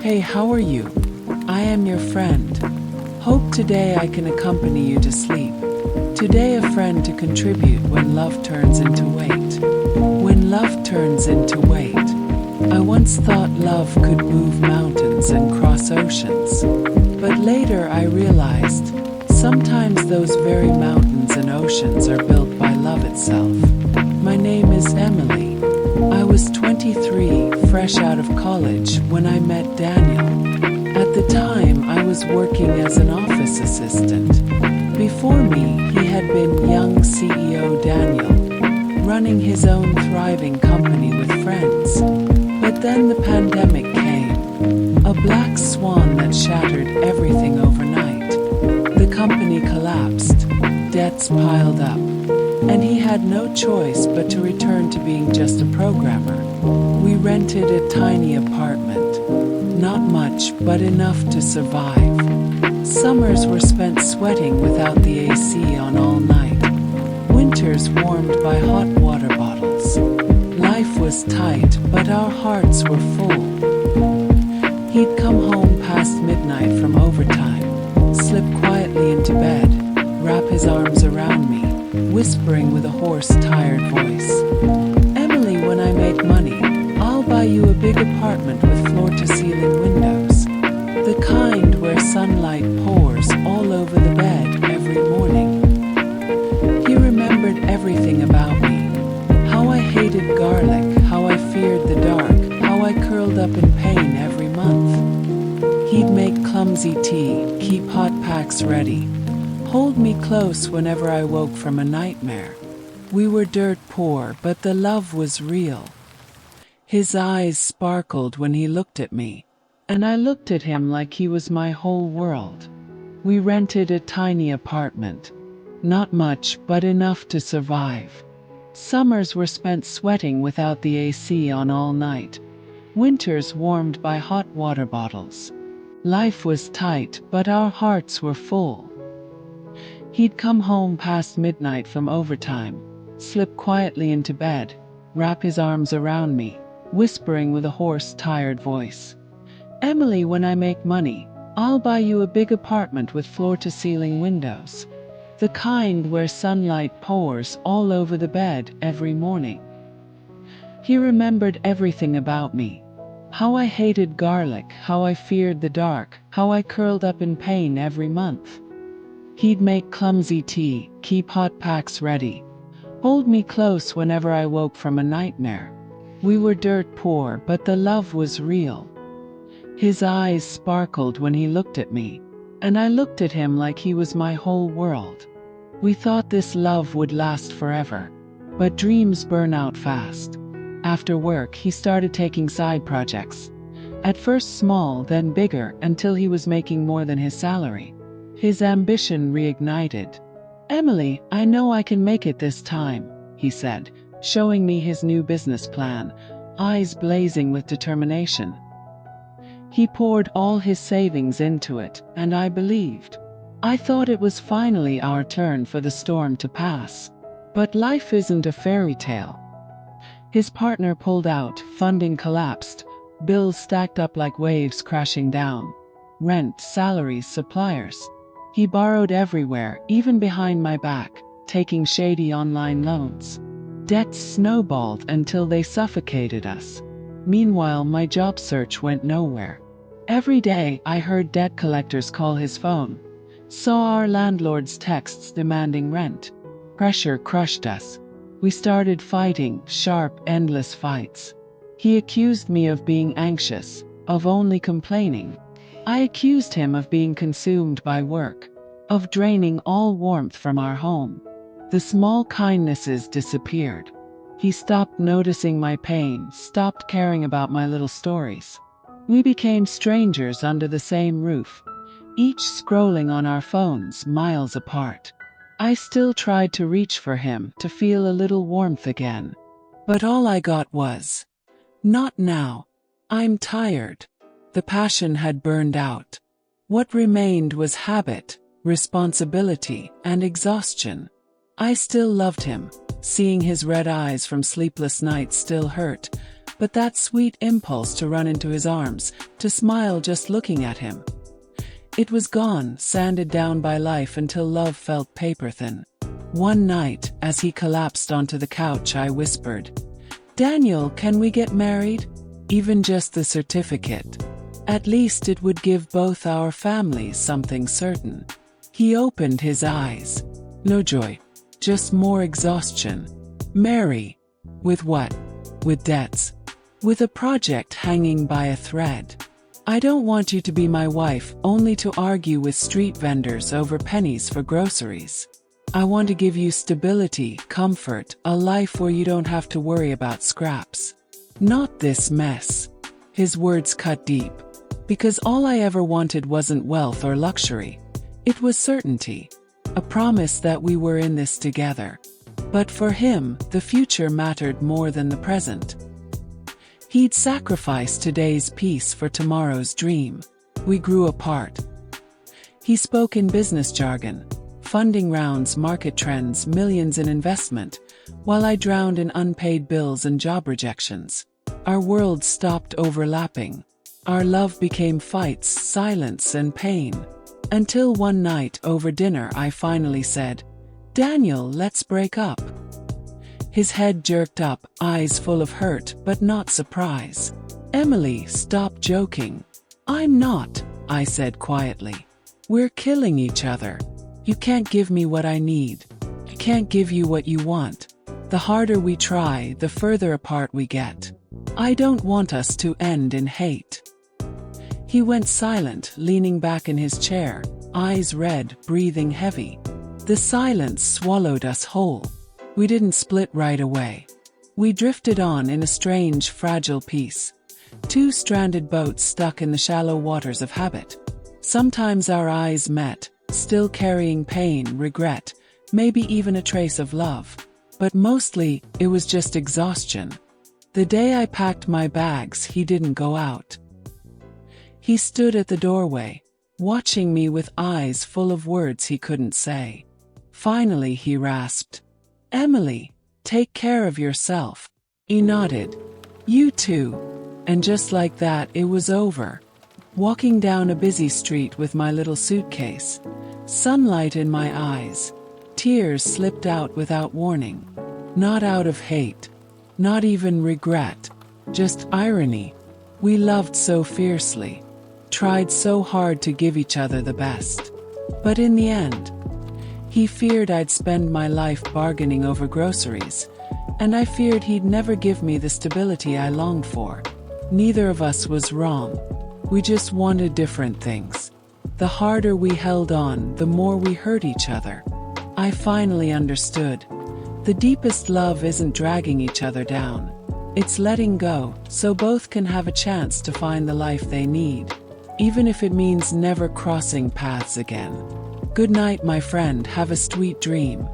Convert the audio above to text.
Hey, how are you? I am your friend. Hope today I can accompany you to sleep. Today a friend to contribute when love turns into weight. When love turns into weight. I once thought love could move mountains and cross oceans. But later I realized, sometimes those very mountains and oceans are built by love itself. My name is Emily. I was 23, fresh out of college, when I met Daniel. At the time, I was working as an office assistant. Before me, he had been young CEO Daniel, running his own thriving company with friends. But then the pandemic came, a black swan that shattered everything overnight. The company collapsed, debts piled up, and he had no choice but to return to being just a programmer. We rented a tiny apartment, not much but enough to survive. Summers were spent sweating without the AC on all night, winters warmed by hot water bottles. Life was tight, but our hearts were full. He'd come home past midnight from overtime, slip quietly into bed, wrap his arms around me, whispering with a hoarse, tired voice, "Emily, when I make money, I'll buy you a big apartment with floor-to-ceiling windows. The kind where sunlight pours all over the bed every morning." He remembered everything about me. How I hated garlic, how I feared the dark, how I curled up in pain every month. He'd make clumsy tea, keep hot packs ready, hold me close whenever I woke from a nightmare. We were dirt poor, but the love was real. His eyes sparkled when he looked at me, and I looked at him like he was my whole world. We rented a tiny apartment, not much but enough to survive. Summers were spent sweating without the AC on all night, winters warmed by hot water bottles. Life was tight, but our hearts were full. He'd come home past midnight from overtime, slip quietly into bed, wrap his arms around me, whispering with a hoarse, tired voice, "Emily, when I make money, I'll buy you a big apartment with floor-to-ceiling windows. The kind where sunlight pours all over the bed every morning." He remembered everything about me. How I hated garlic, how I feared the dark, how I curled up in pain every month. He'd make clumsy tea, keep hot packs ready, hold me close whenever I woke from a nightmare. We were dirt poor, but the love was real. His eyes sparkled when he looked at me, and I looked at him like he was my whole world. We thought this love would last forever, but dreams burn out fast. After work, he started taking side projects. At first small, then bigger, until he was making more than his salary. His ambition reignited. "Emily, I know I can make it this time," he said, showing me his new business plan, eyes blazing with determination. He poured all his savings into it, and I believed. I thought it was finally our turn for the storm to pass. But life isn't a fairy tale. His partner pulled out, funding collapsed, bills stacked up like waves crashing down. Rent, salaries, suppliers. He borrowed everywhere, even behind my back, taking shady online loans. Debts snowballed until they suffocated us. Meanwhile, my job search went nowhere. Every day, I heard debt collectors call his phone, saw our landlord's texts demanding rent. Pressure crushed us. We started fighting, sharp, endless fights. He accused me of being anxious, of only complaining. I accused him of being consumed by work, of draining all warmth from our home. The small kindnesses disappeared. He stopped noticing my pain, stopped caring about my little stories. We became strangers under the same roof, each scrolling on our phones miles apart. I still tried to reach for him, to feel a little warmth again. But all I got was, "Not now. I'm tired." The passion had burned out. What remained was habit, responsibility, and exhaustion. I still loved him. Seeing his red eyes from sleepless nights still hurt, but that sweet impulse to run into his arms, to smile just looking at him. It was gone, sanded down by life until love felt paper thin. One night, as he collapsed onto the couch, I whispered, "Daniel, can we get married? Even just the certificate. At least it would give both our families something certain." He opened his eyes. No joy, just more exhaustion. "Marry? With what? With debts? With a project hanging by a thread? I don't want you to be my wife, only to argue with street vendors over pennies for groceries. I want to give you stability, comfort, a life where you don't have to worry about scraps. Not this mess." His words cut deep. Because all I ever wanted wasn't wealth or luxury. It was certainty. A promise that we were in this together. But for him, the future mattered more than the present. He'd sacrificed today's peace for tomorrow's dream. We grew apart. He spoke in business jargon, funding rounds, market trends, millions in investment, while I drowned in unpaid bills and job rejections. Our worlds stopped overlapping. Our love became fights, silence, and pain. Until one night over dinner I finally said, "Daniel, let's break up." His head jerked up, eyes full of hurt, but not surprise. "Emily, stop joking." "I'm not," I said quietly. "We're killing each other. You can't give me what I need. I can't give you what you want. The harder we try, the further apart we get. I don't want us to end in hate." He went silent, leaning back in his chair, eyes red, breathing heavy. The silence swallowed us whole. We didn't split right away. We drifted on in a strange, fragile peace. Two stranded boats stuck in the shallow waters of habit. Sometimes our eyes met, still carrying pain, regret, maybe even a trace of love. But mostly, it was just exhaustion. The day I packed my bags, he didn't go out. He stood at the doorway, watching me with eyes full of words he couldn't say. Finally he rasped, "Emily, take care of yourself." He nodded. "You too." And just like that, it was over. Walking down a busy street with my little suitcase, sunlight in my eyes, tears slipped out without warning. Not out of hate, not even regret, just irony. We loved so fiercely, tried so hard to give each other the best. But in the end, he feared I'd spend my life bargaining over groceries, and I feared he'd never give me the stability I longed for. Neither of us was wrong. We just wanted different things. The harder we held on, the more we hurt each other. I finally understood. The deepest love isn't dragging each other down. It's letting go, so both can have a chance to find the life they need, even if it means never crossing paths again. Good night, my friend. Have a sweet dream.